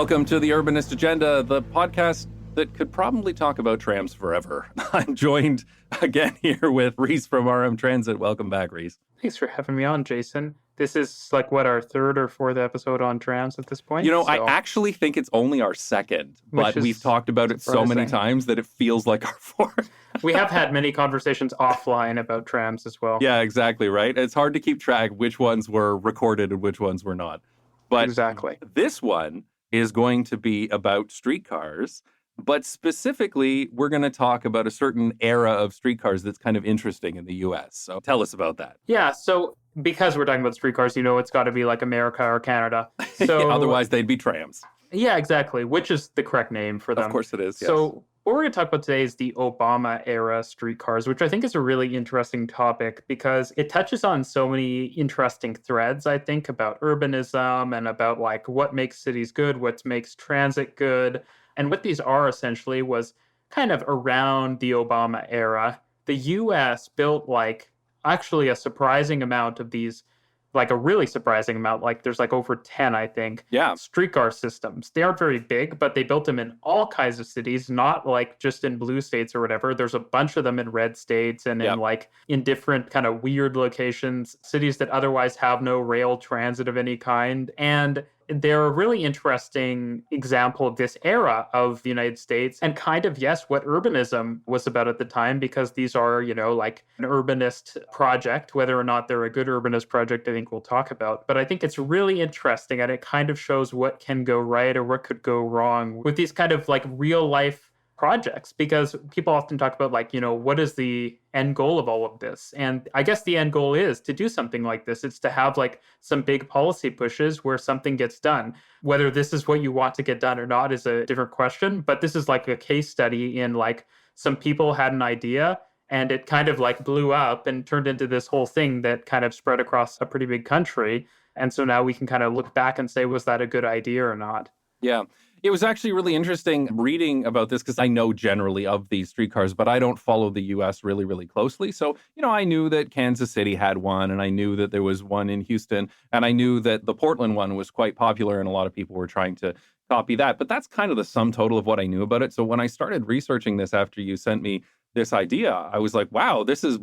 Welcome to the Urbanist Agenda, the podcast that could probably talk about trams forever. I'm joined again here with Reese from RMTransit. Welcome back, Reese. Thanks for having me on, Jason. This is our third or fourth episode on trams at this point. You know, I actually think it's only our second, but we've talked about it so many times that it feels like our fourth. We have had many conversations offline about trams as well. Yeah, exactly, right? It's hard to keep track which ones were recorded and which ones were not. But exactly. This one is going to be about streetcars, but specifically, we're going to talk about a certain era of streetcars that's kind of interesting in the U.S. So tell us about that. Yeah, so because we're talking about streetcars, you know it's got to be like America or Canada. So otherwise, they'd be trams. Yeah, exactly, which is the correct name for them. Of course it is, yes. So what we're going to talk about today is the Obama-era streetcars, which I think is a really interesting topic because it touches on so many interesting threads, I think, about urbanism and about what makes cities good, what makes transit good. And what these are essentially was kind of around the Obama era. The U.S. built actually a surprising amount of these, a really surprising amount. There's over 10, I think, streetcar systems. They aren't very big, but they built them in all kinds of cities, not just in blue states or whatever. There's a bunch of them in red states and in different kind of weird locations, cities that otherwise have no rail transit of any kind. And they're a really interesting example of this era of the United States and kind of, yes, what urbanism was about at the time, because these are, an urbanist project. Whether or not they're a good urbanist project, I think we'll talk about. But I think it's really interesting and it kind of shows what can go right or what could go wrong with these kind of real life projects, because people often talk about what is the end goal of all of this? And I guess the end goal is to do something like this. It's to have some big policy pushes where something gets done. Whether this is what you want to get done or not is a different question, but this is a case study in some people had an idea and it kind of blew up and turned into this whole thing that kind of spread across a pretty big country. And so now we can kind of look back and say, was that a good idea or not? Yeah. It was actually really interesting reading about this because I know generally of these streetcars, but I don't follow the U.S. really, really closely. So, I knew that Kansas City had one, and I knew that there was one in Houston, and I knew that the Portland one was quite popular, and a lot of people were trying to copy that. But that's kind of the sum total of what I knew about it. So when I started researching this after you sent me this idea, I was like, wow, this is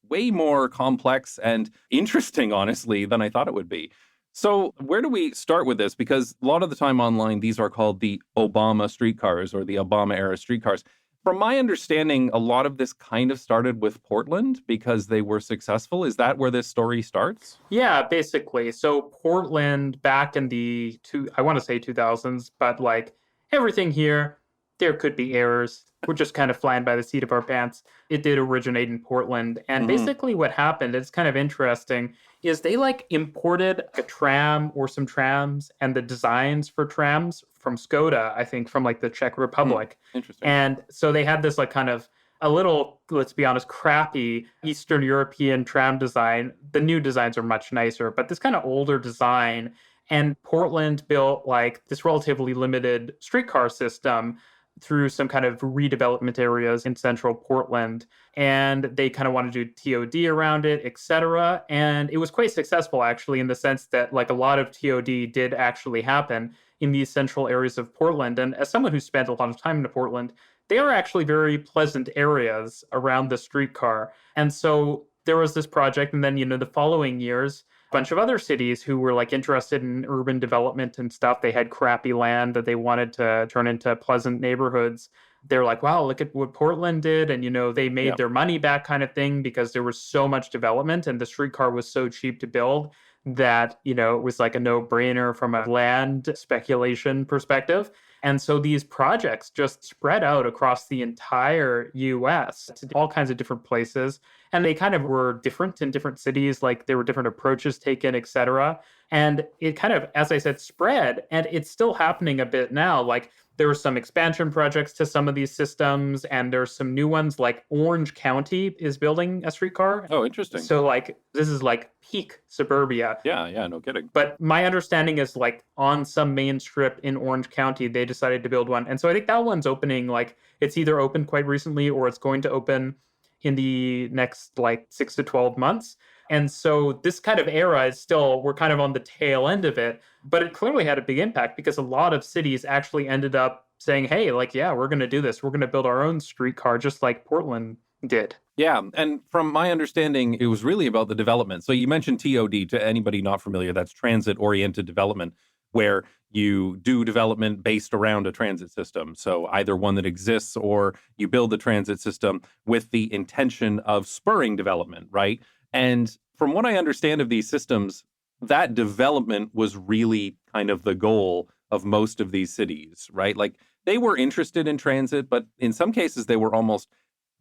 way more complex and interesting, honestly, than I thought it would be. So where do we start with this? Because a lot of the time online, these are called the Obama streetcars or the Obama-era streetcars. From my understanding, a lot of this kind of started with Portland because they were successful. Is that where this story starts? Yeah, basically. So Portland back in the, I want to say 2000s, but everything here, there could be errors. We're just kind of flying by the seat of our pants. It did originate in Portland. And basically what happened, it's kind of interesting, is they imported a tram or some trams and the designs for trams from Skoda, I think, from the Czech Republic. Interesting. And so they had this kind of a little, let's be honest, crappy Eastern European tram design. The new designs are much nicer, but this kind of older design. And Portland built this relatively limited streetcar system through some kind of redevelopment areas in central Portland. And they kind of wanted to do TOD around it, etc. And it was quite successful, actually, in the sense that a lot of TOD did actually happen in these central areas of Portland. And as someone who spent a lot of time in Portland, they are actually very pleasant areas around the streetcar. And so there was this project. And then, the following years, bunch of other cities who were interested in urban development and stuff. They had crappy land that they wanted to turn into pleasant neighborhoods. They're wow, look at what Portland did. And, they made their money back kind of thing because there was so much development and the streetcar was so cheap to build that, it was a no-brainer from a land speculation perspective. And so these projects just spread out across the entire U.S. to all kinds of different places. And they kind of were different in different cities, there were different approaches taken, et cetera. And it kind of, as I said, spread. And it's still happening a bit now. There were some expansion projects to some of these systems, and there's some new ones, Orange County is building a streetcar. Oh, interesting. So, this is peak suburbia. Yeah, no kidding. But my understanding is, on some main strip in Orange County, they decided to build one. And so I think that one's opening, it's either opened quite recently or it's going to open in the next 6 to 12 months. And so this kind of era is still, we're kind of on the tail end of it, but it clearly had a big impact because a lot of cities actually ended up saying, hey, like, yeah, we're going to do this. We're going to build our own streetcar, just like Portland did. Yeah, and from my understanding, it was really about the development. So you mentioned TOD. To anybody not familiar, that's transit-oriented development, where you do development based around a transit system. So either one that exists or you build the transit system with the intention of spurring development, right? And from what I understand of these systems, that development was really kind of the goal of most of these cities, right? Like they were interested in transit, but in some cases they were almost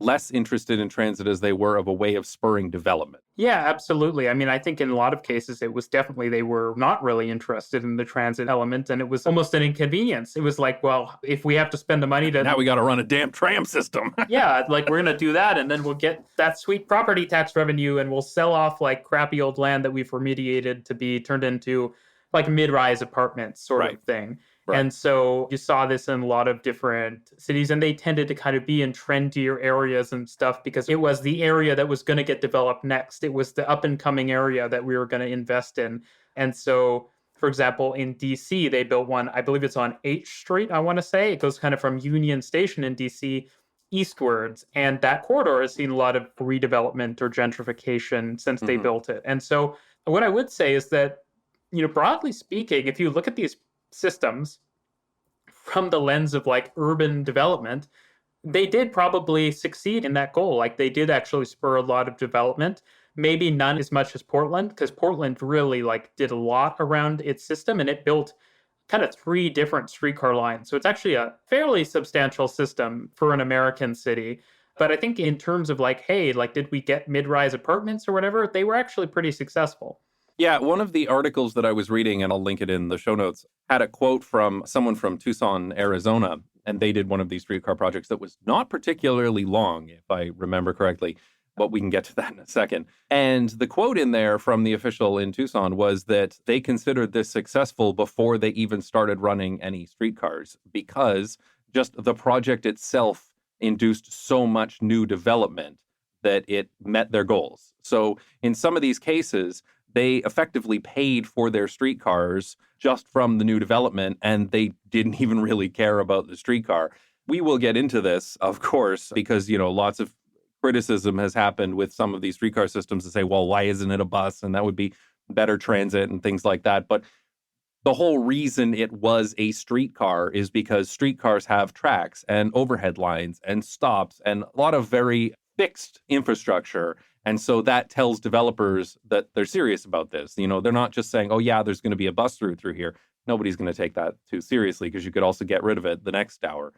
less interested in transit as they were of a way of spurring development. Yeah, absolutely. I mean, I think in a lot of cases, it was definitely they were not really interested in the transit element, and it was almost an inconvenience. It was like, well, if we have to spend the money to. Now we got to run a damn tram system. Yeah, like we're going to do that, and then we'll get that sweet property tax revenue, and we'll sell off like crappy old land that we've remediated to be turned into like mid-rise apartments sort of thing. Right. And so you saw this in a lot of different cities, and they tended to kind of be in trendier areas and stuff because it was the area that was going to get developed next. It was the up and coming area that we were going to invest in. And so, for example, in DC, they built one, I believe it's on H Street, I want to say. It goes kind of from Union Station in DC eastwards. And that corridor has seen a lot of redevelopment or gentrification since they built it. And so what I would say is that, broadly speaking, if you look at these systems from the lens of like urban development, they did probably succeed in that goal. Like they did actually spur a lot of development, maybe none as much as Portland, because Portland really like did a lot around its system and it built kind of 3 different streetcar lines. So it's actually a fairly substantial system for an American city. But I think in terms of like, hey, like did we get mid-rise apartments or whatever, they were actually pretty successful. Yeah, one of the articles that I was reading, and I'll link it in the show notes, had a quote from someone from Tucson, Arizona, and they did one of these streetcar projects that was not particularly long, if I remember correctly, but we can get to that in a second. And the quote in there from the official in Tucson was that they considered this successful before they even started running any streetcars because just the project itself induced so much new development that it met their goals. So in some of these cases, they effectively paid for their streetcars just from the new development, and they didn't even really care about the streetcar. We will get into this, of course, because, lots of criticism has happened with some of these streetcar systems to say, well, why isn't it a bus? And that would be better transit and things like that. But the whole reason it was a streetcar is because streetcars have tracks and overhead lines and stops and a lot of very fixed infrastructure. And so that tells developers that they're serious about this. They're not just saying, oh, yeah, there's going to be a bus route through here. Nobody's going to take that too seriously because you could also get rid of it the next hour.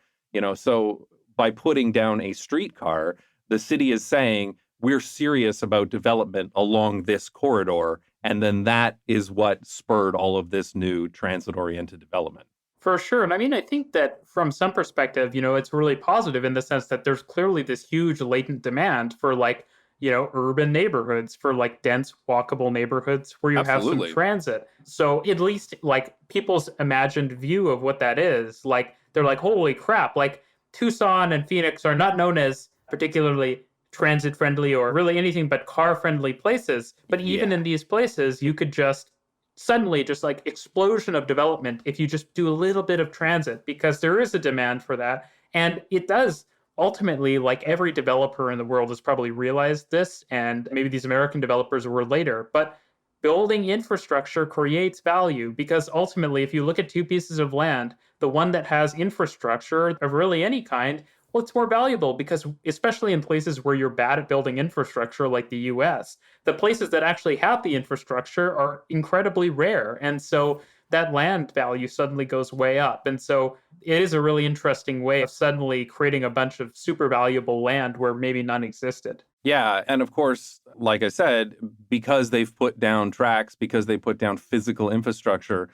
So by putting down a streetcar, the city is saying we're serious about development along this corridor. And then that is what spurred all of this new transit-oriented development. For sure. And I mean, I think that from some perspective, it's really positive in the sense that there's clearly this huge latent demand for like, urban neighborhoods, for like dense walkable neighborhoods where you Absolutely. have some transit. So at least like people's imagined view of what that is, like they're like, holy crap, like Tucson and Phoenix are not known as particularly transit friendly or really anything but car friendly places. But even in these places, you could just suddenly just like explosion of development if you just do a little bit of transit because there is a demand for that. And it does ultimately, like every developer in the world has probably realized this, and maybe these American developers were later, but building infrastructure creates value because ultimately, if you look at 2 pieces of land, the one that has infrastructure of really any kind, well, it's more valuable because especially in places where you're bad at building infrastructure like the US, the places that actually have the infrastructure are incredibly rare. And so that land value suddenly goes way up. And so it is a really interesting way of suddenly creating a bunch of super valuable land where maybe none existed. Yeah. And of course, like I said, because they've put down tracks, because they put down physical infrastructure,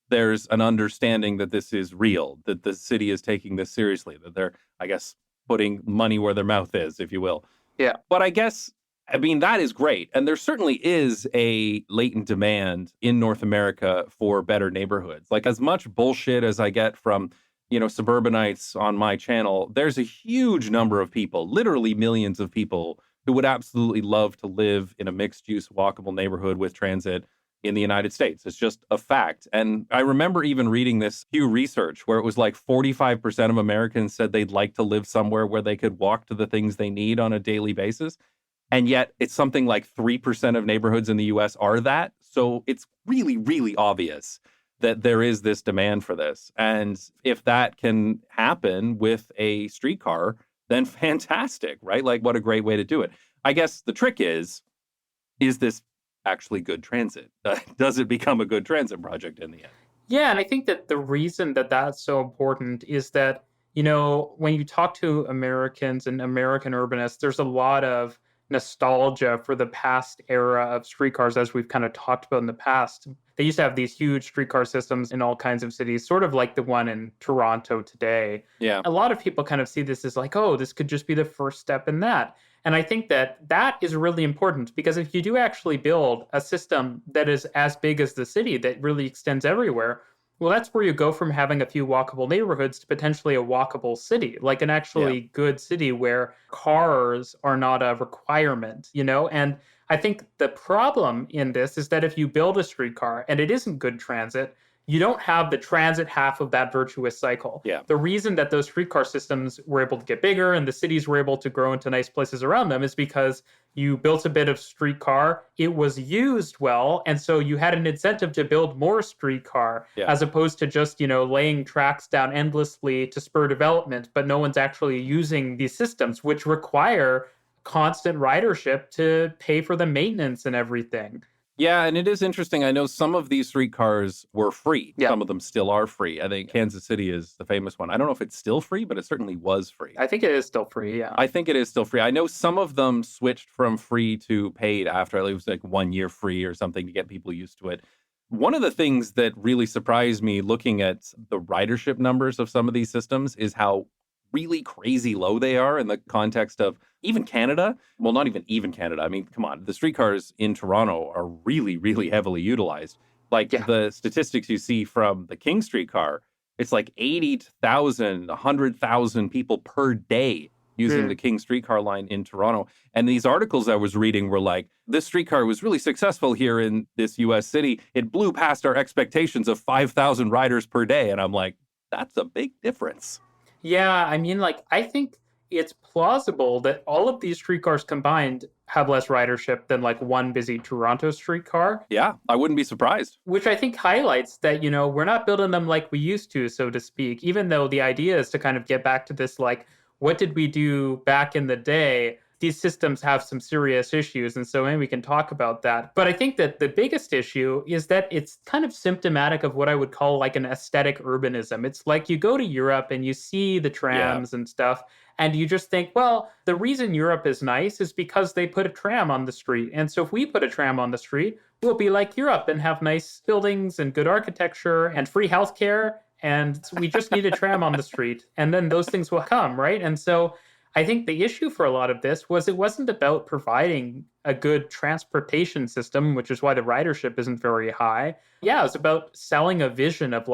there's an understanding that this is real, that the city is taking this seriously, that they're, I guess, putting money where their mouth is, if you will. Yeah. But I mean, that is great. And there certainly is a latent demand in North America for better neighborhoods. Like as much bullshit as I get from, suburbanites on my channel, there's a huge number of people, literally millions of people who would absolutely love to live in a mixed-use, walkable neighborhood with transit in the United States. It's just a fact. And I remember even reading this Pew Research where it was like 45% of Americans said they'd like to live somewhere where they could walk to the things they need on a daily basis. And yet it's something like 3% of neighborhoods in the US are that. So it's really, really obvious that there is this demand for this. And if that can happen with a streetcar, then fantastic, right? Like, what a great way to do it. I guess the trick is this actually good transit? Does it become a good transit project in the end? Yeah, and I think that the reason that that's so important is that, when you talk to Americans and American urbanists, there's a lot of nostalgia for the past era of streetcars, as we've kind of talked about in the past. They used to have these huge streetcar systems in all kinds of cities, sort of like the one in Toronto today. Yeah. A lot of people kind of see this as like, oh, this could just be the first step in that. And I think that that is really important because if you do actually build a system that is as big as the city that really extends everywhere, well, that's where you go from having a few walkable neighborhoods to potentially a walkable city, like an actually good city where cars are not a requirement. And I think the problem in this is that if you build a streetcar and it isn't good transit, you don't have the transit half of that virtuous cycle. Yeah. The reason that those streetcar systems were able to get bigger and the cities were able to grow into nice places around them is because you built a bit of streetcar, it was used well, and so you had an incentive to build more streetcar as opposed to just, laying tracks down endlessly to spur development, but no one's actually using these systems, which require constant ridership to pay for the maintenance and everything. Yeah, and it is interesting. I know some of these streetcars were free. Yeah. Some of them still are free. I think Kansas City is the famous one. I don't know if it's still free, but it certainly was free. I think it is still free, yeah. I think it is still free. I know some of them switched from free to paid after it was like 1 year free or something to get people used to it. One of the things that really surprised me looking at the ridership numbers of some of these systems is how really crazy low they are in the context of even Canada. Well, not even Canada. I mean, come on. The streetcars in Toronto are really, really heavily utilized. Like the statistics you see from the King streetcar, it's like 80,000, 100,000 people per day using the King streetcar line in Toronto. And these articles I was reading were like, this streetcar was really successful here in this US city. It blew past our expectations of 5,000 riders per day. And I'm like, that's a big difference. Yeah, I mean, I think it's plausible that all of these streetcars combined have less ridership than one busy Toronto streetcar. Yeah, I wouldn't be surprised. Which I think highlights that, we're not building them like we used to, so to speak, even though the idea is to kind of get back to this, what did we do back in the day? These systems have some serious issues, and so maybe we can talk about that. But I think that the biggest issue is that it's kind of symptomatic of what I would call an aesthetic urbanism. It's like you go to Europe and you see the trams and stuff, and you just think, well, the reason Europe is nice is because they put a tram on the street. And so if we put a tram on the street, we'll be like Europe and have nice buildings and good architecture and free healthcare, and we just need a tram on the street, and then those things will come, right? And so I think the issue for a lot of this was it wasn't about providing a good transportation system, which is why the ridership isn't very high. Yeah, it was about selling a vision of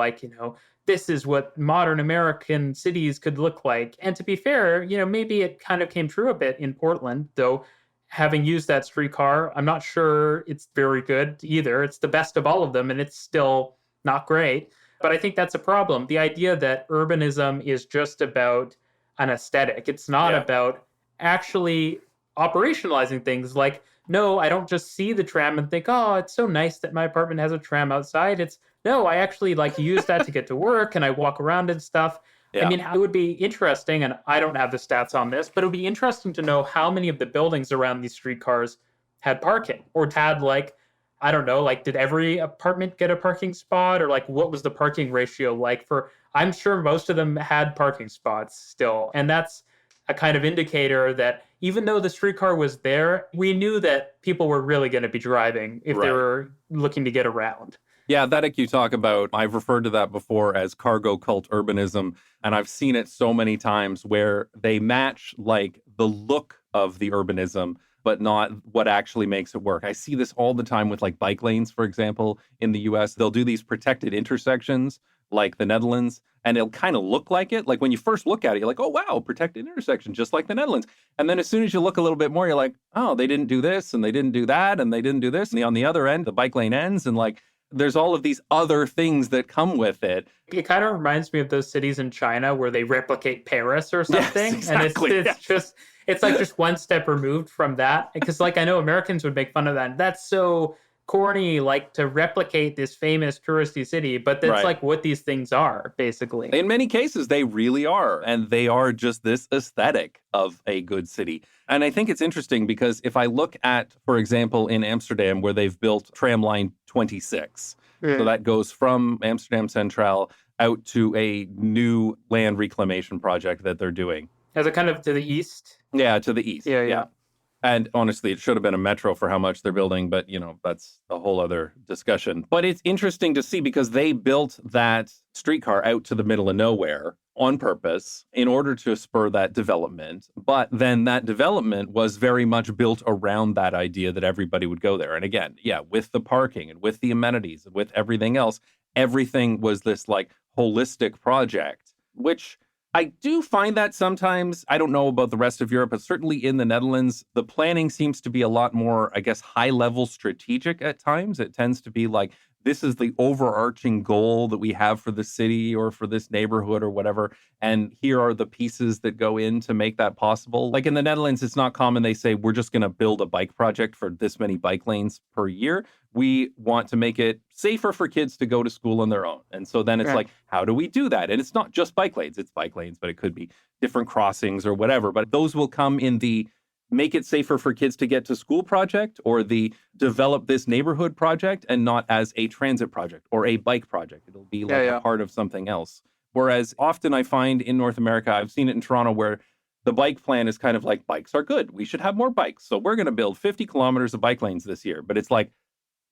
this is what modern American cities could look like. And to be fair, maybe it kind of came true a bit in Portland, though having used that streetcar, I'm not sure it's very good either. It's the best of all of them, and it's still not great. But I think that's a problem. The idea that urbanism is just about an aesthetic. It's not about actually operationalizing things. No, I don't just see the tram and think, oh, it's so nice that my apartment has a tram outside. It's, no, I actually use that to get to work and I walk around and stuff. Yeah. I mean, it would be interesting, and I don't have the stats on this, but it would be interesting to know how many of the buildings around these streetcars had parking or had I don't know, did every apartment get a parking spot, or what was the parking ratio I'm sure most of them had parking spots still. And that's a kind of indicator that even though the streetcar was there, we knew that people were really going to be driving if they were looking to get around. Yeah, that you talk about, I've referred to that before as cargo cult urbanism. And I've seen it so many times where they match the look of the urbanism, but not what actually makes it work. I see this all the time with bike lanes, for example, in the US. They'll do these protected intersections like the Netherlands, and it'll kind of look like it. Like when you first look at it, you're like, oh, wow, protected intersection, just like the Netherlands. And then as soon as you look a little bit more, you're like, oh, they didn't do this and they didn't do that and they didn't do this. And on the other end, the bike lane ends. And like, there's all of these other things that come with it. It kind of reminds me of those cities in China where they replicate Paris or something. Yes, exactly. And it's like just one step removed from that. Because like I know Americans would make fun of that. That's so corny, like to replicate this famous touristy city, but that's Right. like what these things are, basically. In many cases, they really are. And they are just this aesthetic of a good city. And I think it's interesting because if I look at, for example, in Amsterdam, where they've built tram line 26, so that goes from Amsterdam Centraal out to a new land reclamation project that they're doing. As a kind of to the east. Yeah, to the east. Yeah. And honestly, it should have been a metro for how much they're building, but, that's a whole other discussion. But it's interesting to see because they built that streetcar out to the middle of nowhere on purpose in order to spur that development. But then that development was very much built around that idea that everybody would go there. And again, with the parking and with the amenities and with everything else, everything was this like holistic project, which I do find that sometimes, I don't know about the rest of Europe, but certainly in the Netherlands, the planning seems to be a lot more, I guess, high-level strategic at times. It tends to be like, this is the overarching goal that we have for the city or for this neighborhood or whatever. And here are the pieces that go in to make that possible. Like in the Netherlands, it's not common. They say, we're just going to build a bike project for this many bike lanes per year. We want to make it safer for kids to go to school on their own. And so then it's like, how do we do that? And it's not just bike lanes. It's bike lanes, but it could be different crossings or whatever. But those will come in the make it safer for kids to get to school project or the develop this neighborhood project and not as a transit project or a bike project. It'll be like a part of something else. Whereas often I find in North America, I've seen it in Toronto where the bike plan is kind of like bikes are good. We should have more bikes. So we're going to build 50 kilometers of bike lanes this year. But it's like,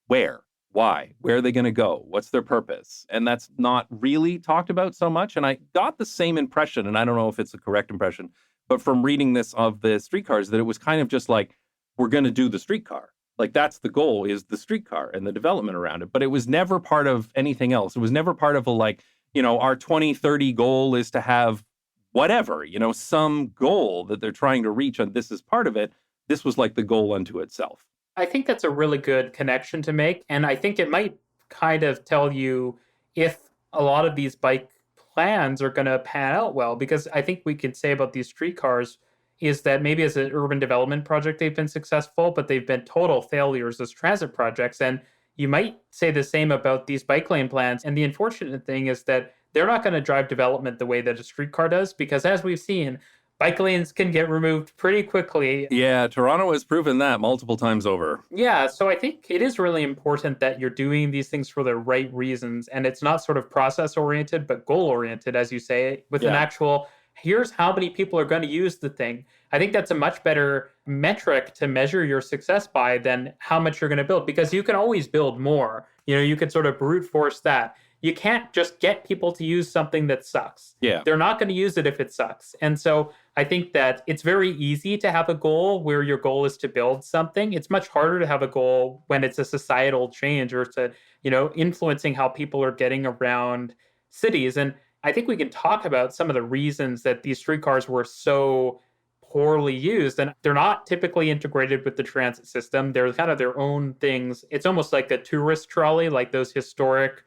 where? Why? Where are they going to go? What's their purpose? And that's not really talked about so much. And I got the same impression, and I don't know if it's the correct impression, but from reading this of the streetcars, that it was kind of just like, we're going to do the streetcar. Like that's the goal is the streetcar and the development around it. But it was never part of anything else. It was never part of a like, our 2030 goal is to have whatever, some goal that they're trying to reach. And this is part of it. This was like the goal unto itself. I think that's a really good connection to make. And I think it might kind of tell you if a lot of these bike plans are going to pan out well, because I think we could say about these streetcars is that maybe as an urban development project, they've been successful, but they've been total failures as transit projects. And you might say the same about these bike lane plans. And the unfortunate thing is that they're not going to drive development the way that a streetcar does, because as we've seen, bike lanes can get removed pretty quickly. Yeah, Toronto has proven that multiple times over. Yeah, so I think it is really important that you're doing these things for the right reasons. And it's not sort of process-oriented, but goal-oriented, as you say, with an actual, here's how many people are going to use the thing. I think that's a much better metric to measure your success by than how much you're going to build, because you can always build more. You can sort of brute force that. You can't just get people to use something that sucks. Yeah. They're not going to use it if it sucks. And so I think that it's very easy to have a goal where your goal is to build something. It's much harder to have a goal when it's a societal change or to, influencing how people are getting around cities. And I think we can talk about some of the reasons that these streetcars were so poorly used. And they're not typically integrated with the transit system. They're kind of their own things. It's almost like a tourist trolley, like those historic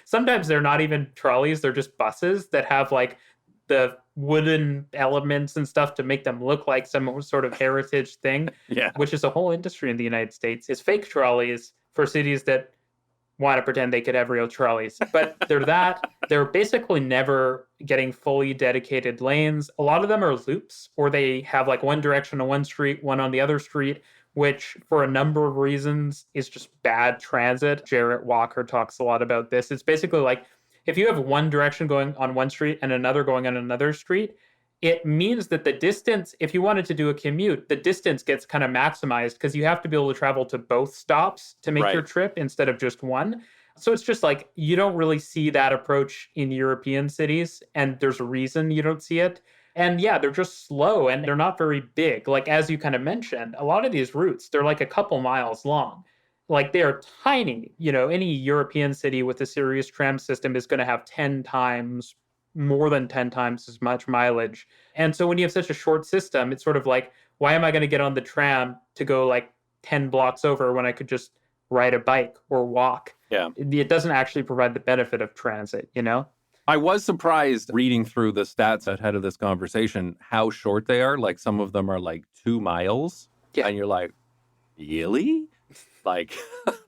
sometimes they're not even trolleys, they're just buses that have like the wooden elements and stuff to make them look like some sort of heritage thing, which is a whole industry in the United States, is fake trolleys for cities that want to pretend they could have real trolleys. But they're basically never getting fully dedicated lanes. A lot of them are loops, or they have like one direction on one street, one on the other street, which for a number of reasons is just bad transit. Jarrett Walker talks a lot about this. It's basically like if you have one direction going on one street and another going on another street, it means that the distance, if you wanted to do a commute, the distance gets kind of maximized because you have to be able to travel to both stops to make your trip instead of just one. So it's just like you don't really see that approach in European cities, and there's a reason you don't see it. And yeah, they're just slow and they're not very big. Like, as you kind of mentioned, a lot of these routes, they're like a couple miles long. like they are tiny. Any European city with a serious tram system is going to have 10 times, more than 10 times as much mileage. And so when you have such a short system, it's sort of like, why am I going to get on the tram to go like 10 blocks over when I could just ride a bike or walk? Yeah. It doesn't actually provide the benefit of transit. I was surprised reading through the stats ahead of this conversation how short they are. Like some of them are like 2 miles. Yeah. And you're like, really? Like,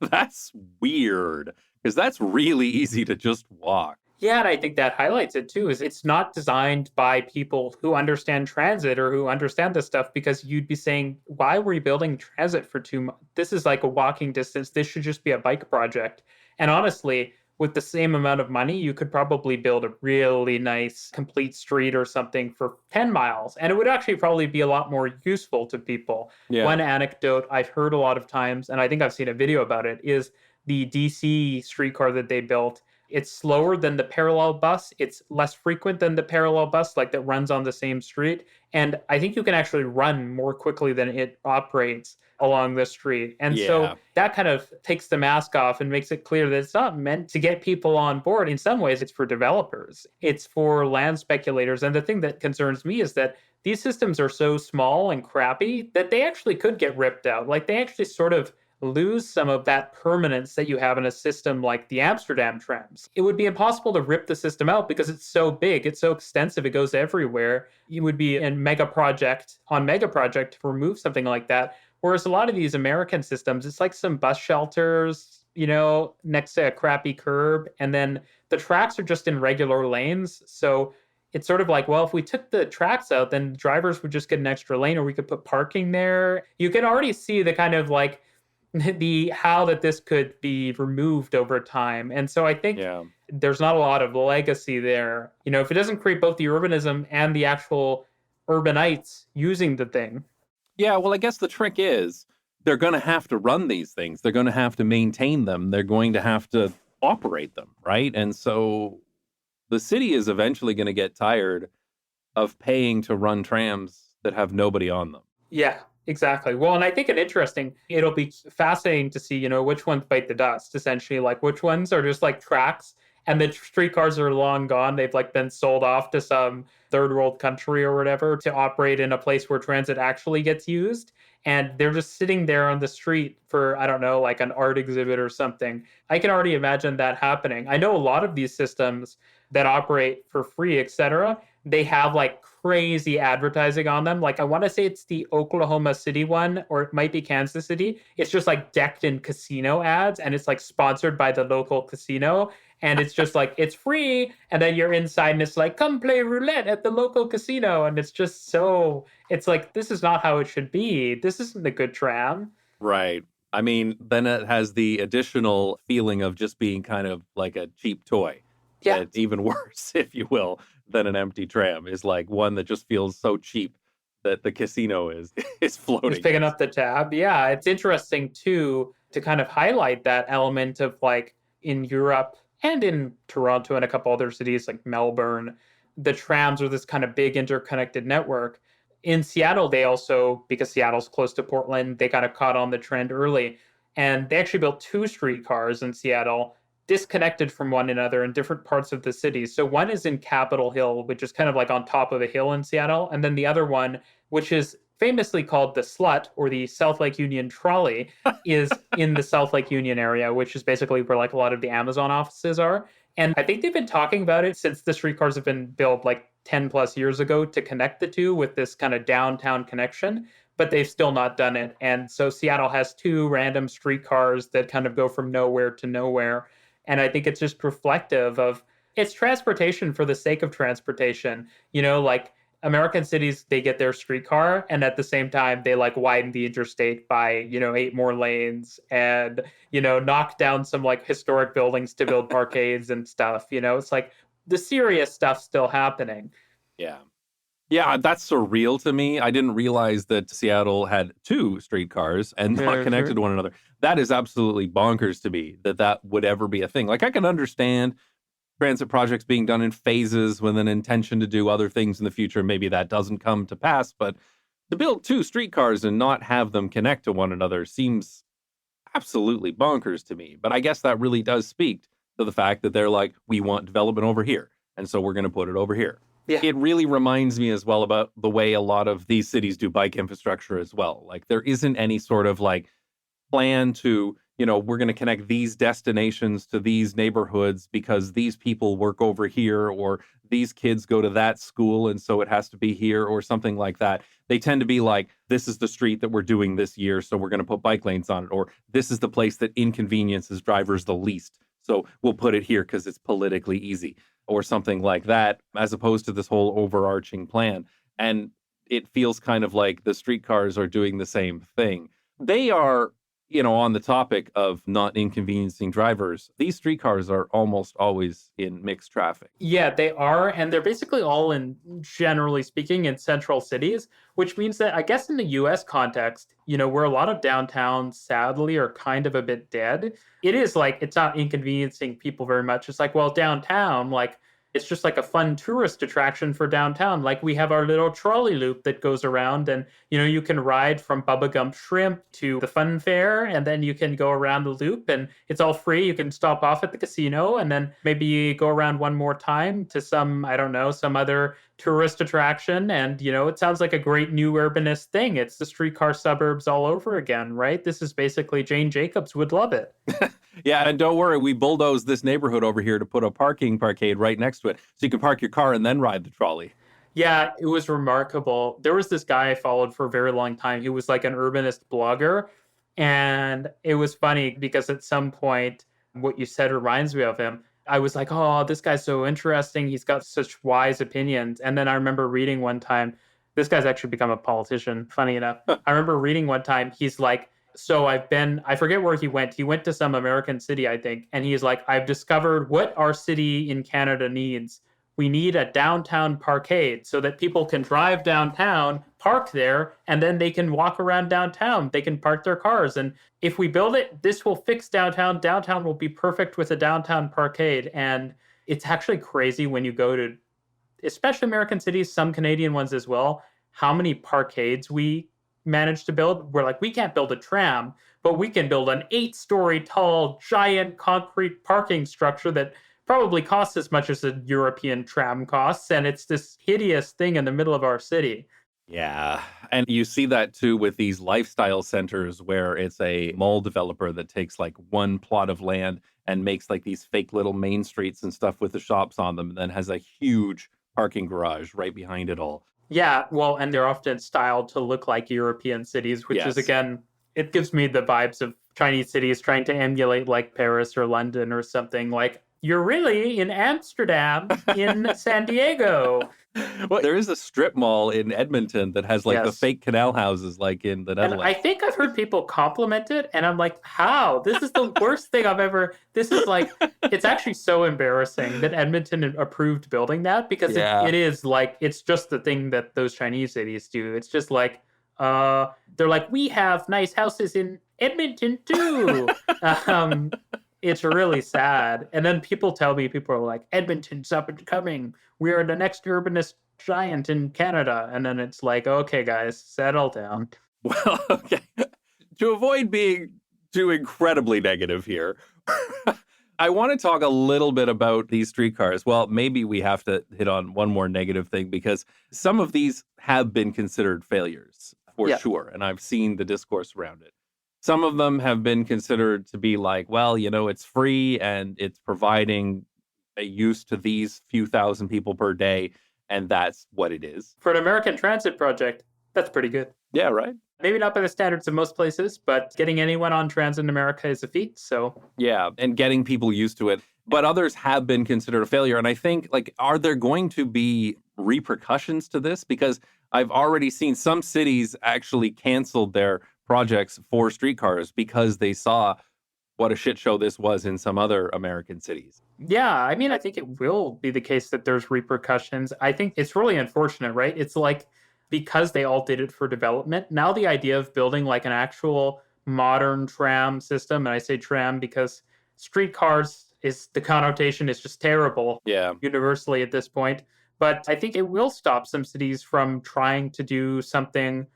that's weird because that's really easy to just walk. Yeah, and I think that highlights it too, is it's not designed by people who understand transit or who understand this stuff, because you'd be saying, why were you building transit for 2 months? This is like a walking distance. This should just be a bike project. And honestly, with the same amount of money, you could probably build a really nice complete street or something for 10 miles. And it would actually probably be a lot more useful to people. Yeah. One anecdote I've heard a lot of times, and I think I've seen a video about it, is the DC streetcar that they built. It's slower than the parallel bus. It's less frequent than the parallel bus, like that runs on the same street. And I think you can actually run more quickly than it operates along the street. And so that kind of takes the mask off and makes it clear that it's not meant to get people on board. In some ways, it's for developers, it's for land speculators. And the thing that concerns me is that these systems are so small and crappy that they actually could get ripped out. Like they actually sort of lose some of that permanence that you have in a system like the Amsterdam trams. It would be impossible to rip the system out because it's so big, it's so extensive, it goes everywhere. You would be in mega project to remove something like that. Whereas a lot of these American systems, it's like some bus shelters, next to a crappy curb, and then the tracks are just in regular lanes. So it's sort of like, well, if we took the tracks out, then drivers would just get an extra lane, or we could put parking there. You can already see the kind of like how that this could be removed over time. And so I think there's not a lot of legacy there. If it doesn't create both the urbanism and the actual urbanites using the thing. Yeah, well, I guess the trick is they're going to have to run these things. They're going to have to maintain them. They're going to have to operate them, right? And so the city is eventually going to get tired of paying to run trams that have nobody on them. Yeah. Exactly. Well, and I think it'll be fascinating to see, which ones bite the dust, essentially, like which ones are just like tracks and the streetcars are long gone. They've like been sold off to some third world country or whatever to operate in a place where transit actually gets used. And they're just sitting there on the street for, I don't know, like an art exhibit or something. I can already imagine that happening. I know a lot of these systems that operate for free, etc., they have like crazy advertising on them. Like I want to say it's the Oklahoma City one, or it might be Kansas City. It's just like decked in casino ads, and it's like sponsored by the local casino. And it's just like, it's free. And then you're inside and it's like, come play roulette at the local casino. And it's just it's like, this is not how it should be. This isn't a good tram. Right. I mean, then it has the additional feeling of just being kind of like a cheap toy. Yeah. It's even worse, if you will, than an empty tram, is like one that just feels so cheap that the casino is floating. It's picking up the tab. Yeah. It's interesting too, to kind of highlight that element of like in Europe and in Toronto and a couple other cities like Melbourne, the trams are this kind of big interconnected network. In Seattle, they also, because Seattle's close to Portland, they kind of caught on the trend early. And they actually built 2 streetcars in Seattle, disconnected from one another in different parts of the city. So one is in Capitol Hill, which is kind of like on top of a hill in Seattle. And then the other one, which is famously called the Slut, or the South Lake Union Trolley, is in the South Lake Union area, which is basically where like a lot of the Amazon offices are. And I think they've been talking about it since the streetcars have been built like 10 plus years ago to connect the two with this kind of downtown connection, but they've still not done it. And so Seattle has 2 random streetcars that kind of go from nowhere to nowhere. And I think it's just reflective of, it's transportation for the sake of transportation. Like American cities, they get their streetcar, and at the same time, they like widen the interstate by, 8 more lanes and, knock down some like historic buildings to build parkades and stuff. It's like the serious stuff still happening. Yeah. Yeah, that's surreal to me. I didn't realize that Seattle had 2 streetcars and not connected to one another. That is absolutely bonkers to me that would ever be a thing. Like, I can understand transit projects being done in phases with an intention to do other things in the future. Maybe that doesn't come to pass. But to build 2 streetcars and not have them connect to one another seems absolutely bonkers to me. But I guess that really does speak to the fact that they're like, we want development over here. And so we're going to put it over here. Yeah. It really reminds me as well about the way a lot of these cities do bike infrastructure as well. Like there isn't any sort of like plan to, we're going to connect these destinations to these neighborhoods because these people work over here or these kids go to that school and so it has to be here or something like that. They tend to be like, this is the street that we're doing this year, so we're going to put bike lanes on it, or this is the place that inconveniences drivers the least, so we'll put it here because it's politically easy or something like that, as opposed to this whole overarching plan. And it feels kind of like the streetcars are doing the same thing. They are, on the topic of not inconveniencing drivers, these streetcars are almost always in mixed traffic. Yeah, they are. And they're basically all in, generally speaking, in central cities, which means that I guess in the US context, where a lot of downtowns sadly are kind of a bit dead, it is like it's not inconveniencing people very much. It's like, well, downtown, like it's just like a fun tourist attraction for downtown. Like we have our little trolley loop that goes around and, you can ride from Bubba Gump Shrimp to the fun fair and then you can go around the loop and it's all free. You can stop off at the casino and then maybe go around one more time to some, I don't know, some other tourist attraction. And, it sounds like a great new urbanist thing. It's the streetcar suburbs all over again, right? This is basically Jane Jacobs would love it. Yeah, and don't worry, we bulldozed this neighborhood over here to put a parking parkade right next to it. So you can park your car and then ride the trolley. Yeah, it was remarkable. There was this guy I followed for a very long time. He was like an urbanist blogger. And it was funny because at some point, what you said reminds me of him. I was like, oh, this guy's so interesting. He's got such wise opinions. And then I remember reading one time, this guy's actually become a politician, funny enough. I remember reading one time, he's like, so I forget where he went. He went to some American city, I think. And he's like, I've discovered what our city in Canada needs. We need a downtown parkade so that people can drive downtown, park there, and then they can walk around downtown. They can park their cars. And if we build it, this will fix downtown. Downtown will be perfect with a downtown parkade. And it's actually crazy when you go to, especially American cities, some Canadian ones as well, how many parkades we managed to build. We're like, we can't build a tram, but we can build an 8-story tall, giant concrete parking structure that probably costs as much as a European tram costs. And it's this hideous thing in the middle of our city. Yeah. And you see that too with these lifestyle centers where it's a mall developer that takes like one plot of land and makes like these fake little main streets and stuff with the shops on them, and then has a huge parking garage right behind it all. Yeah, well, and they're often styled to look like European cities, which is, Yes. again, it gives me the vibes of Chinese cities trying to emulate like Paris or London or something. Like, you're really in Amsterdam, in San Diego. Well, there is a strip mall in Edmonton that has like the Yes. fake canal houses like in the And Netherlands. I think I've heard people compliment it, and I'm like, how? This is the worst thing I've ever. This is like, it's actually so embarrassing that Edmonton approved building that because Yeah. it is like, it's just the thing that those Chinese cities do. It's just like, they're like, we have nice houses in Edmonton too. It's really sad. And then people are like, Edmonton's up and coming. We are the next urbanist giant in Canada. And then it's like, okay, guys, settle down. Well, okay. To avoid being too incredibly negative here, I want to talk a little bit about these streetcars. Well, maybe we have to hit on one more negative thing because some of these have been considered failures for Yeah. sure. And I've seen the discourse around it. Some of them have been considered to be like, well, it's free and it's providing a use to these few thousand people per day. And that's what it is. For an American transit project, that's pretty good. Yeah, right. Maybe not by the standards of most places, but getting anyone on transit in America is a feat. So, Yeah, and getting people used to it. But others have been considered a failure. And I think, like, are there going to be repercussions to this? Because I've already seen some cities actually canceled their projects for streetcars because they saw what a shit show this was in some other American cities. yeah, I mean, I think it will be the case that there's repercussions. I think it's really unfortunate, right? It's like because they all did it for development, now the idea of building like an actual modern tram system, and I say tram because streetcars is the connotation is just terrible Yeah. universally at this point. But I think it will stop some cities from trying to do something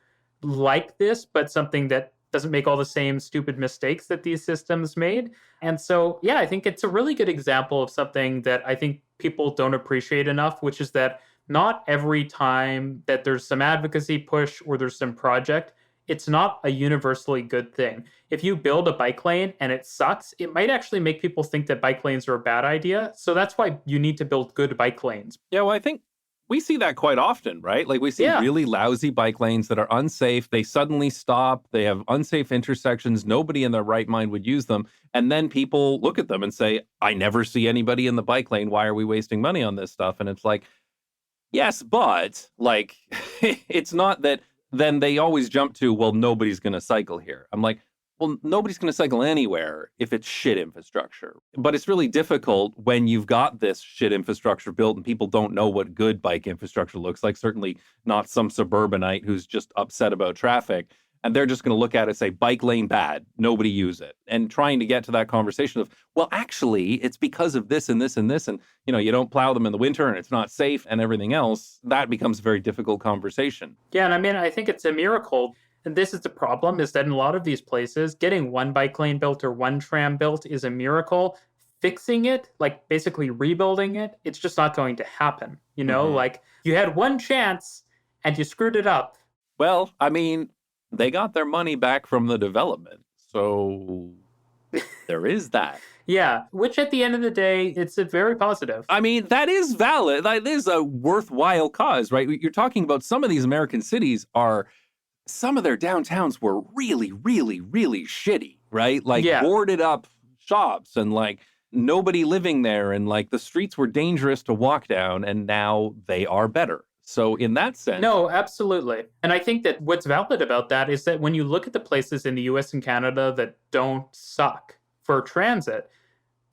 like this, but something that doesn't make all the same stupid mistakes that these systems made. And so, yeah, I think it's a really good example of something that I think people don't appreciate enough, which is that not every time that there's some advocacy push or there's some project, it's not a universally good thing. If you build a bike lane and it sucks, it might actually make people think that bike lanes are a bad idea. So that's why you need to build good bike lanes. Yeah, well, I think we see that quite often, right? Like we see Yeah. really lousy bike lanes that are unsafe. They suddenly stop. They have unsafe intersections. Nobody in their right mind would use them. And then people look at them and say, I never see anybody in the bike lane. Why are we wasting money on this stuff? And it's like, yes, but like, it's not that then they always jump to, well, nobody's going to cycle here. I'm like, well, nobody's going to cycle anywhere if it's shit infrastructure. But it's really difficult when you've got this shit infrastructure built and people don't know what good bike infrastructure looks like. Certainly not some suburbanite who's just upset about traffic. And they're just going to look at it and say, bike lane bad, nobody use it. And trying to get to that conversation of, well, actually, it's because of this and this and this. And, you know, you don't plow them in the winter and it's not safe and everything else. That becomes a very difficult conversation. Yeah, and I mean, I think it's a miracle. And this is the problem, is that in a lot of these places, getting one bike lane built or one tram built is a miracle. Fixing it, like basically rebuilding it, it's just not going to happen. You know, like you had one chance and you screwed it up. Well, I mean, they got their money back from the development. So there is that. Yeah, which at the end of the day, it's a very positive. I mean, that is valid. That is a worthwhile cause, right? You're talking about some of these American cities are, some of their downtowns were really, really, really shitty, right? Like boarded up shops and like nobody living there. And like the streets were dangerous to walk down and now they are better. So in that sense. No, absolutely. And I think that what's valid about that is that when you look at the places in the US and Canada that don't suck for transit,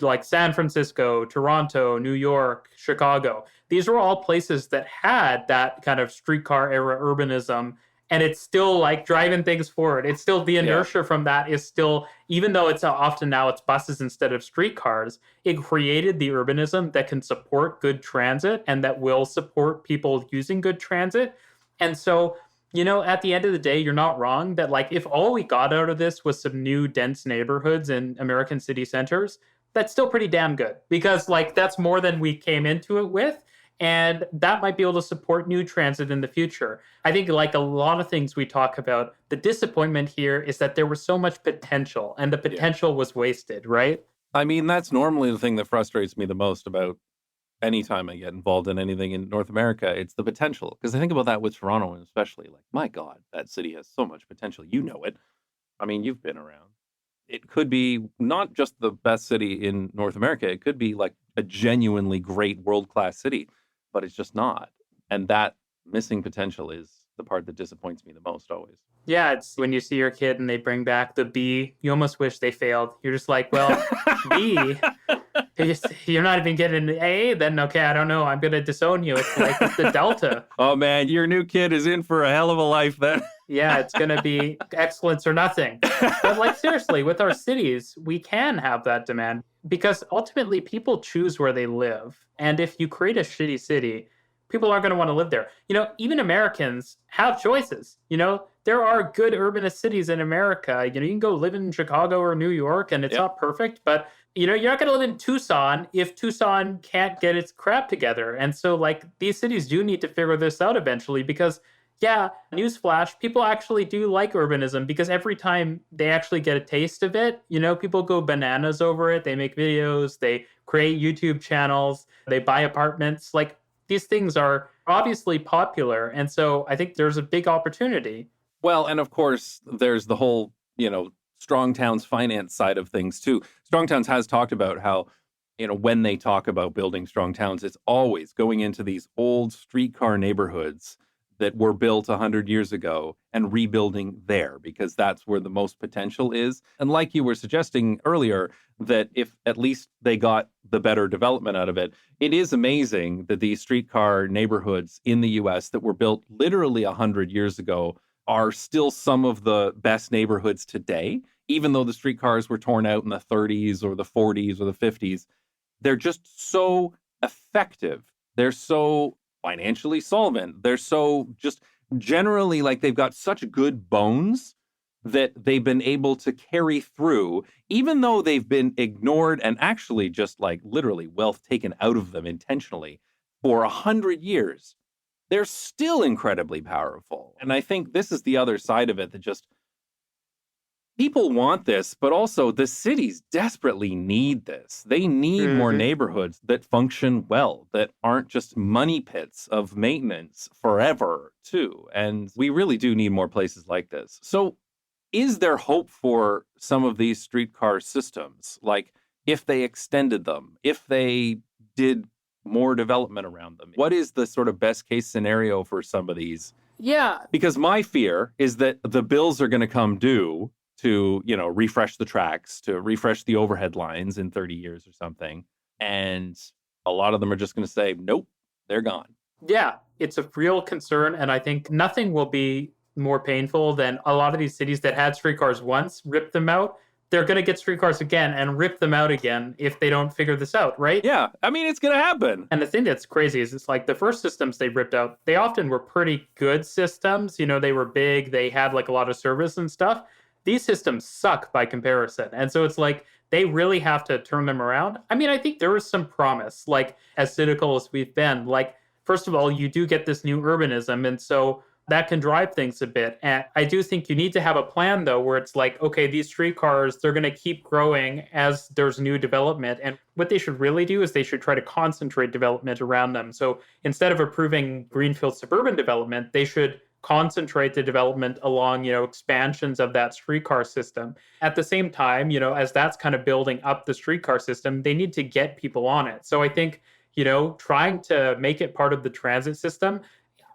like San Francisco, Toronto, New York, Chicago, these were all places that had that kind of streetcar era urbanism. And it's still like driving things forward. It's still the inertia from that is still, even though it's often now it's buses instead of streetcars, it created the urbanism that can support good transit and that will support people using good transit. And so, you know, at the end of the day, you're not wrong that like if all we got out of this was some new dense neighborhoods in American city centers, that's still pretty damn good because like that's more than we came into it with. And that might be able to support new transit in the future. I think like a lot of things we talk about, the disappointment here is that there was so much potential and the potential was wasted, right? I mean, that's normally the thing that frustrates me the most about anytime I get involved in anything in North America. It's the potential. Because I think about that with Toronto and especially like, my God, that city has so much potential. You know it. I mean, you've been around. It could be not just the best city in North America. It could be like a genuinely great world-class city. But it's just not. And that missing potential is the part that disappoints me the most always. Yeah, it's when you see your kid and they bring back the B, you almost wish they failed. You're just like, well, B, you're not even getting an A, then okay, I don't know. I'm going to disown you. It's like it's the Delta. Oh, man, your new kid is in for a hell of a life then. Yeah, it's going to be excellence or nothing. But like seriously, with our cities, we can have that demand because ultimately people choose where they live. And if you create a shitty city, people aren't going to want to live there. You know, even Americans have choices. You know, there are good urbanist cities in America. You know, you can go live in Chicago or New York and it's not perfect, but you know, you're not going to live in Tucson if Tucson can't get its crap together. And so like these cities do need to figure this out eventually because yeah, newsflash, people actually do like urbanism because every time they actually get a taste of it, you know, people go bananas over it. They make videos, they create YouTube channels, they buy apartments. Like these things are obviously popular. And so I think there's a big opportunity. Well, and of course, there's the whole, you know, Strong Towns finance side of things too. Strong Towns has talked about how, you know, when they talk about building strong towns, it's always going into these old streetcar neighborhoods that were built 100 years ago and rebuilding there because that's where the most potential is. And like you were suggesting earlier, that if at least they got the better development out of it, it is amazing that these streetcar neighborhoods in the US that were built literally 100 years ago are still some of the best neighborhoods today, even though the streetcars were torn out in the 30s or the 40s or the 50s. They're just so effective. They're so financially solvent. They're so just generally like they've got such good bones that they've been able to carry through, even though they've been ignored and actually just like literally wealth taken out of them intentionally for 100 years. They're still incredibly powerful. And I think this is the other side of it, that just people want this, but also the cities desperately need this. They need more Mhm. neighborhoods that function well, that aren't just money pits of maintenance forever, too. And we really do need more places like this. So, is there hope for some of these streetcar systems? Like, if they extended them, if they did more development around them, what is the sort of best case scenario for some of these? Yeah. Because my fear is that the bills are going to come due to, refresh the tracks, to refresh the overhead lines in 30 years or something. And a lot of them are just going to say, nope, they're gone. Yeah, it's a real concern. And I think nothing will be more painful than a lot of these cities that had streetcars once, rip them out. They're going to get streetcars again and rip them out again if they don't figure this out, right? Yeah, I mean, it's going to happen. And the thing that's crazy is it's like the first systems they ripped out, they often were pretty good systems. They were big, they had like a lot of service and stuff. These systems suck by comparison. And so it's like they really have to turn them around. I mean, I think there is some promise, like as cynical as we've been. Like, first of all, you do get this new urbanism. And so that can drive things a bit. And I do think you need to have a plan, though, where it's like, okay, these streetcars, they're going to keep growing as there's new development. And what they should really do is they should try to concentrate development around them. So instead of approving greenfield suburban development, they should concentrate the development along, expansions of that streetcar system. At the same time, as that's kind of building up the streetcar system, they need to get people on it. So I think, trying to make it part of the transit system,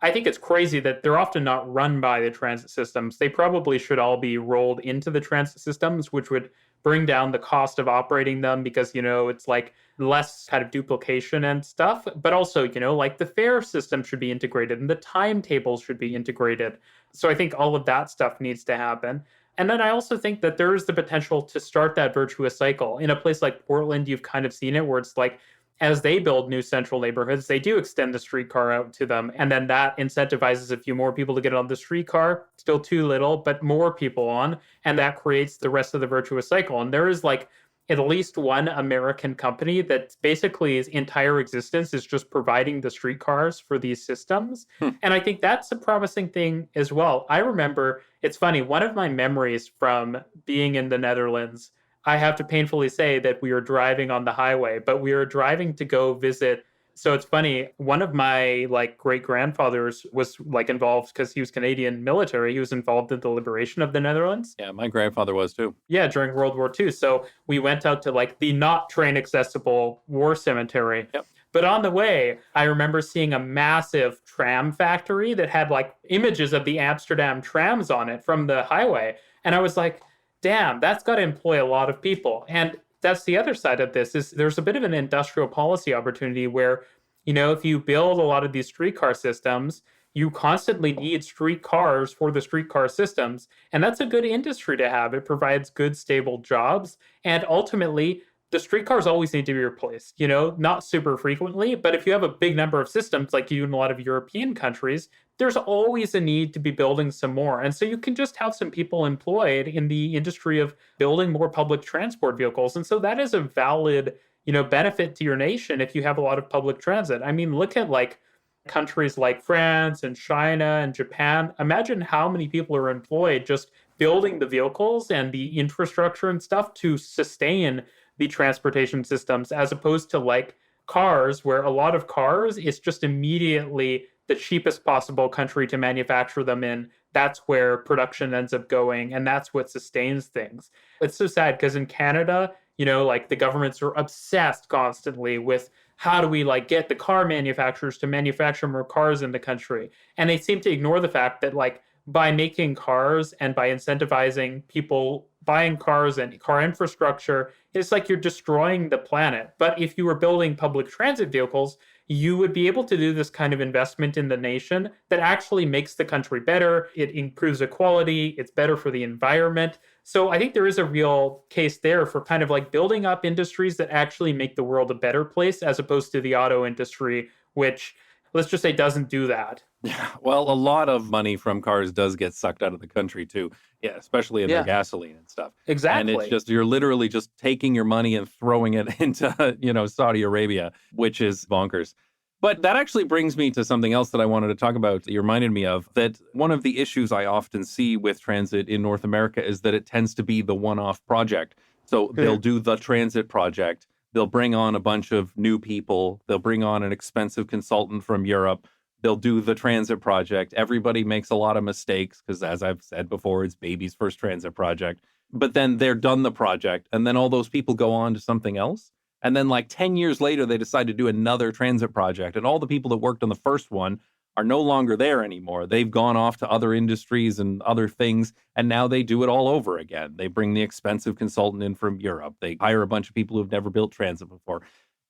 I think it's crazy that they're often not run by the transit systems. They probably should all be rolled into the transit systems, which would bring down the cost of operating them because, it's like less kind of duplication and stuff. But also, like the fare system should be integrated and the timetables should be integrated. So I think all of that stuff needs to happen. And then I also think that there is the potential to start that virtuous cycle. In a place like Portland, you've kind of seen it where it's like, as they build new central neighborhoods, they do extend the streetcar out to them. And then that incentivizes a few more people to get on the streetcar, still too little, but more people on. And that creates the rest of the virtuous cycle. And there is like at least one American company that basically its entire existence is just providing the streetcars for these systems. And I think that's a promising thing as well. I remember, it's funny, one of my memories from being in the Netherlands, I have to painfully say that we were driving on the highway, but we were driving to go visit. So it's funny, one of my like great grandfathers was like involved because he was Canadian military. He was involved in the liberation of the Netherlands. Yeah, my grandfather was too. Yeah, during World War II. So we went out to like the not train accessible war cemetery. Yep. But on the way, I remember seeing a massive tram factory that had like images of the Amsterdam trams on it from the highway. And I was like, damn, that's got to employ a lot of people. And that's the other side of this is there's a bit of an industrial policy opportunity where, if you build a lot of these streetcar systems, you constantly need streetcars for the streetcar systems. And that's a good industry to have. It provides good, stable jobs. And ultimately, the streetcars always need to be replaced, not super frequently. But if you have a big number of systems like you do in a lot of European countries, there's always a need to be building some more. And so you can just have some people employed in the industry of building more public transport vehicles. And so that is a valid, benefit to your nation if you have a lot of public transit. I mean, look at like countries like France and China and Japan. Imagine how many people are employed just building the vehicles and the infrastructure and stuff to sustain the transportation systems, as opposed to like cars, where a lot of cars is just immediately the cheapest possible country to manufacture them in. That's where production ends up going, and that's what sustains things. It's so sad because in Canada, like the governments are obsessed constantly with how do we like get the car manufacturers to manufacture more cars in the country, and they seem to ignore the fact that like by making cars and by incentivizing people buying cars and car infrastructure, it's like you're destroying the planet. But if you were building public transit vehicles, you would be able to do this kind of investment in the nation that actually makes the country better. It improves equality. It's better for the environment. So I think there is a real case there for kind of like building up industries that actually make the world a better place, as opposed to the auto industry, which let's just say, doesn't do that. Yeah, well, a lot of money from cars does get sucked out of the country too. Yeah, especially in their Yeah, gasoline and stuff. And it's exactly. just, you're literally just taking your money and throwing it into, Saudi Arabia, which is bonkers. But that actually brings me to something else that I wanted to talk about. You reminded me of that one of the issues I often see with transit in North America is that it tends to be the one-off project. So they'll do the transit project. They'll bring on a bunch of new people. They'll bring on an expensive consultant from Europe. They'll do the transit project. Everybody makes a lot of mistakes because, as I've said before, it's baby's first transit project. But then they're done the project, and then all those people go on to something else. And then, like 10 years later, they decide to do another transit project. And all the people that worked on the first one are no longer there anymore. They've gone off to other industries and other things. And now they do it all over again. They bring the expensive consultant in from Europe. They hire a bunch of people who've never built transit before.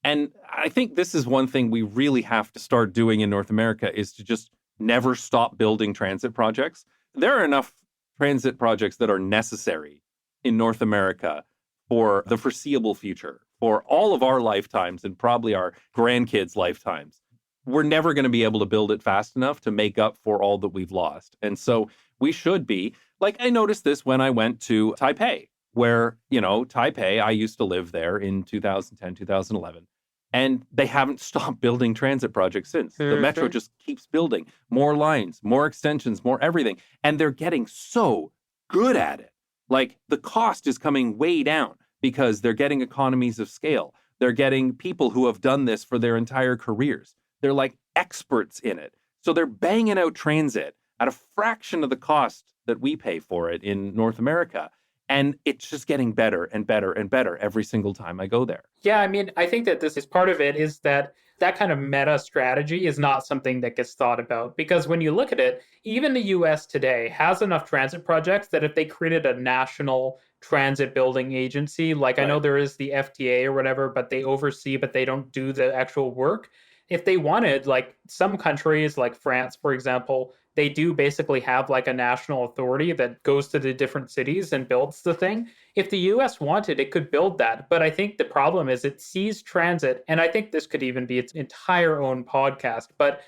And I think this is one thing we really have to start doing in North America is to just never stop building transit projects. There are enough transit projects that are necessary in North America for the foreseeable future, for all of our lifetimes and probably our grandkids' lifetimes. We're never going to be able to build it fast enough to make up for all that we've lost. And so we should be, like, I noticed this when I went to Taipei, where, Taipei, I used to live there in 2010, 2011. And they haven't stopped building transit projects since. The metro just keeps building more lines, more extensions, more everything. And they're getting so good at it. Like, the cost is coming way down because they're getting economies of scale. They're getting people who have done this for their entire careers. They're like experts in it. So they're banging out transit at a fraction of the cost that we pay for it in North America. And it's just getting better and better and better every single time I go there. Yeah, I mean, I think that this is part of it is that kind of meta strategy is not something that gets thought about. Because when you look at it, even the US today has enough transit projects that if they created a national transit building agency, like I know there is the FTA or whatever, but they oversee, but they don't do the actual work. If they wanted, like some countries, like France, for example, they do basically have like a national authority that goes to the different cities and builds the thing. If the US wanted, it could build that. But I think the problem is it sees transit, and I think this could even be its entire own podcast. But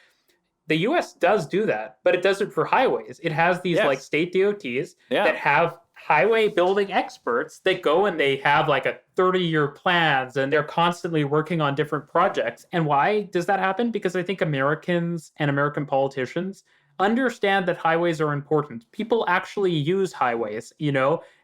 the US does do that, but it does it for highways. It has these like state DOTs that have highway building experts that go and they have like a 30-year plans and they're constantly working on different projects. And why does that happen? Because I think Americans and American politicians understand that highways are important. People actually use highways,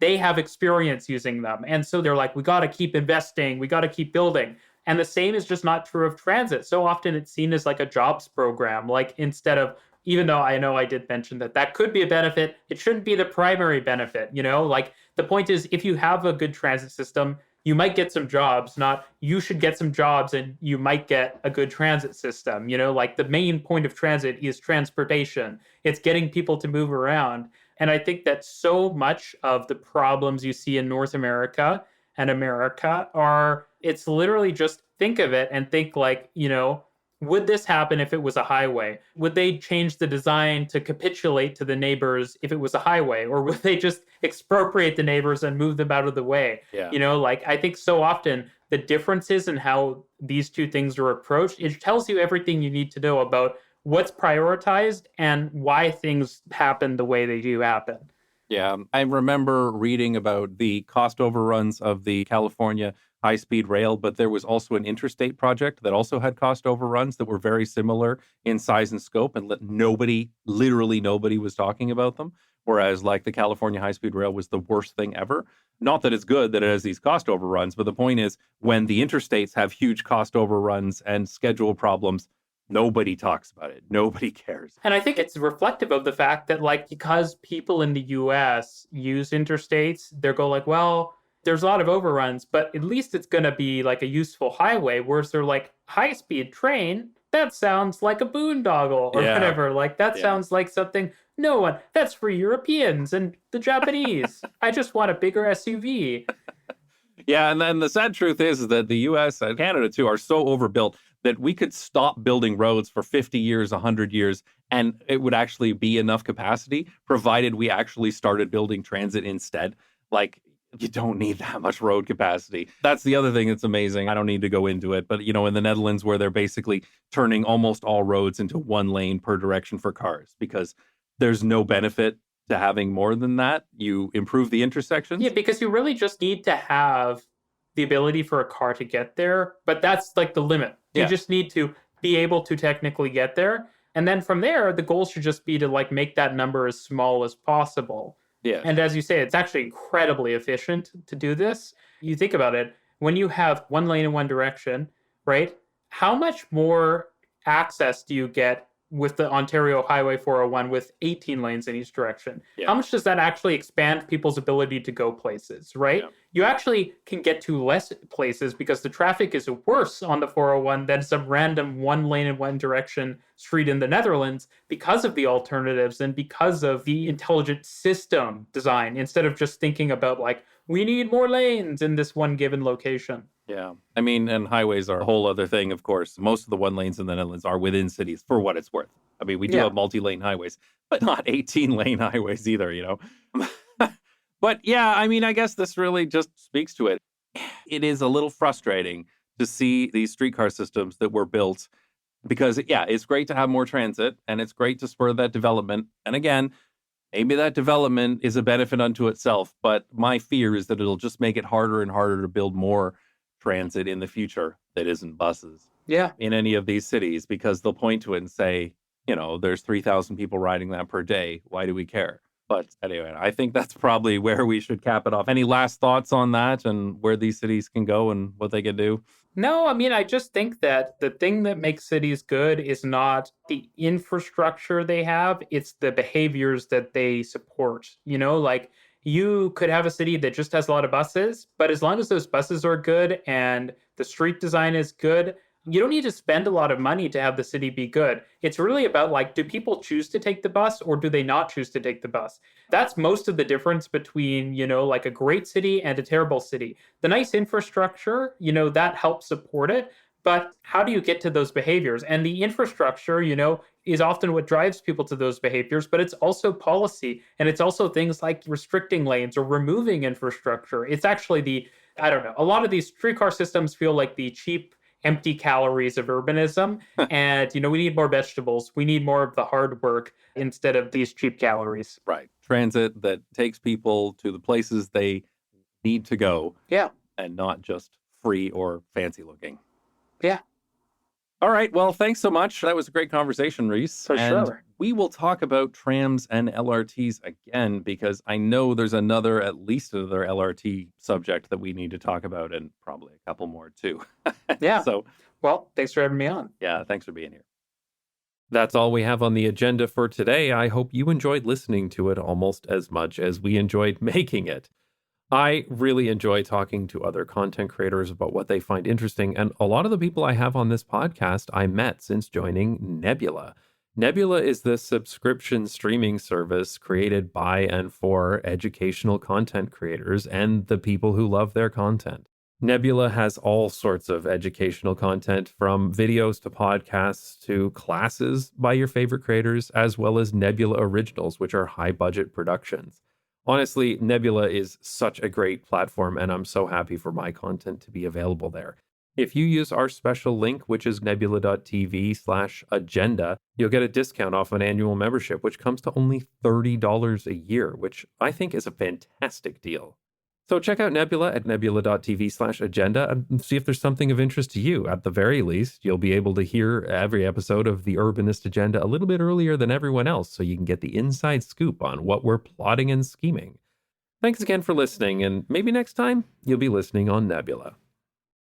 they have experience using them. And so they're like, we got to keep investing, we got to keep building. And the same is just not true of transit. So often it's seen as like a jobs program, like instead of, even though I know I did mention that could be a benefit, it shouldn't be the primary benefit, Like the point is, if you have a good transit system, you might get some jobs, not you should get some jobs and you might get a good transit system. Like the main point of transit is transportation. It's getting people to move around. And I think that so much of the problems you see in North America and America it's literally just think of it and think like, would this happen if it was a highway? Would they change the design to capitulate to the neighbors if it was a highway? Or would they just expropriate the neighbors and move them out of the way? Yeah. I think so often the differences in how these two things are approached, it tells you everything you need to know about what's prioritized and why things happen the way they do happen. Yeah, I remember reading about the cost overruns of the California high-speed rail, but there was also an interstate project that also had cost overruns that were very similar in size and scope, and literally nobody was talking about them. Whereas like the California high-speed rail was the worst thing ever. Not that it's good that it has these cost overruns, but the point is when the interstates have huge cost overruns and schedule problems, nobody talks about it. Nobody cares. And I think it's reflective of the fact that, like, because people in the US use interstates, they're go like, well, there's a lot of overruns, but at least it's going to be like a useful highway. Whereas they're like, high-speed train, that sounds like a boondoggle or whatever. Like, that sounds like something, that's for Europeans and the Japanese. I just want a bigger SUV. Yeah, and then the sad truth is that the US and Canada, too, are so overbuilt that we could stop building roads for 50 years, 100 years, and it would actually be enough capacity, provided we actually started building transit instead. Like, You don't need that much road capacity. That's the other thing that's amazing. I don't need to go into it, but in the Netherlands where they're basically turning almost all roads into one lane per direction for cars because there's no benefit to having more than that. You improve the intersections. Yeah, because you really just need to have the ability for a car to get there, but that's like the limit. You Yeah. just need to be able to technically get there. And then from there, the goal should just be to like make that number as small as possible. Yeah. And as you say, it's actually incredibly efficient to do this. You think about it, when you have one lane in one direction, right? How much more access do you get with the Ontario Highway 401 with 18 lanes in each direction? Yeah. How much does that actually expand people's ability to go places, right? Yeah. You actually can get to less places because the traffic is worse on the 401 than some random one lane in one direction street in the Netherlands because of the alternatives and because of the intelligent system design instead of just thinking about like, we need more lanes in this one given location. Yeah. I mean, and highways are a whole other thing, of course. Most of the one lanes in the Netherlands are within cities for what it's worth. I mean, we do have multi-lane highways, but not 18-lane highways either. But yeah, I mean, I guess this really just speaks to it. It is a little frustrating to see these streetcar systems that were built because, yeah, it's great to have more transit and it's great to spur that development. And again, maybe that development is a benefit unto itself, but my fear is that it'll just make it harder and harder to build more transit in the future that isn't buses in any of these cities because they'll point to it and say, there's 3,000 people riding that per day. Why do we care? But anyway, I think that's probably where we should cap it off. Any last thoughts on that and where these cities can go and what they can do? No, I mean, I just think that the thing that makes cities good is not the infrastructure they have, it's the behaviors that they support. Like you could have a city that just has a lot of buses, but as long as those buses are good and the street design is good, you don't need to spend a lot of money to have the city be good. It's really about like, do people choose to take the bus or do they not choose to take the bus? That's most of the difference between, like a great city and a terrible city. The nice infrastructure, that helps support it. But how do you get to those behaviors? And the infrastructure, is often what drives people to those behaviors, but it's also policy. And it's also things like restricting lanes or removing infrastructure. It's actually I don't know, a lot of these streetcar systems feel like the cheap, empty calories of urbanism. And, we need more vegetables. We need more of the hard work instead of these cheap calories. Right. Transit that takes people to the places they need to go. Yeah. And not just free or fancy looking. Yeah. All right. Well, thanks so much. That was a great conversation, Reese. For sure. We will talk about trams and LRTs again, because I know there's at least another LRT subject that we need to talk about and probably a couple more too. Yeah. So, well, thanks for having me on. Yeah. Thanks for being here. That's all we have on the agenda for today. I hope you enjoyed listening to it almost as much as we enjoyed making it. I really enjoy talking to other content creators about what they find interesting, and a lot of the people I have on this podcast I met since joining Nebula. Nebula is the subscription streaming service created by and for educational content creators and the people who love their content. Nebula has all sorts of educational content, from videos to podcasts to classes by your favorite creators, as well as Nebula Originals, which are high-budget productions. Honestly, Nebula is such a great platform, and I'm so happy for my content to be available there. If you use our special link, which is nebula.tv/agenda, you'll get a discount off an annual membership, which comes to only $30 a year, which I think is a fantastic deal. So check out Nebula at nebula.tv/agenda and see if there's something of interest to you. At the very least, you'll be able to hear every episode of the Urbanist Agenda a little bit earlier than everyone else, so you can get the inside scoop on what we're plotting and scheming. Thanks again for listening, and maybe next time you'll be listening on Nebula.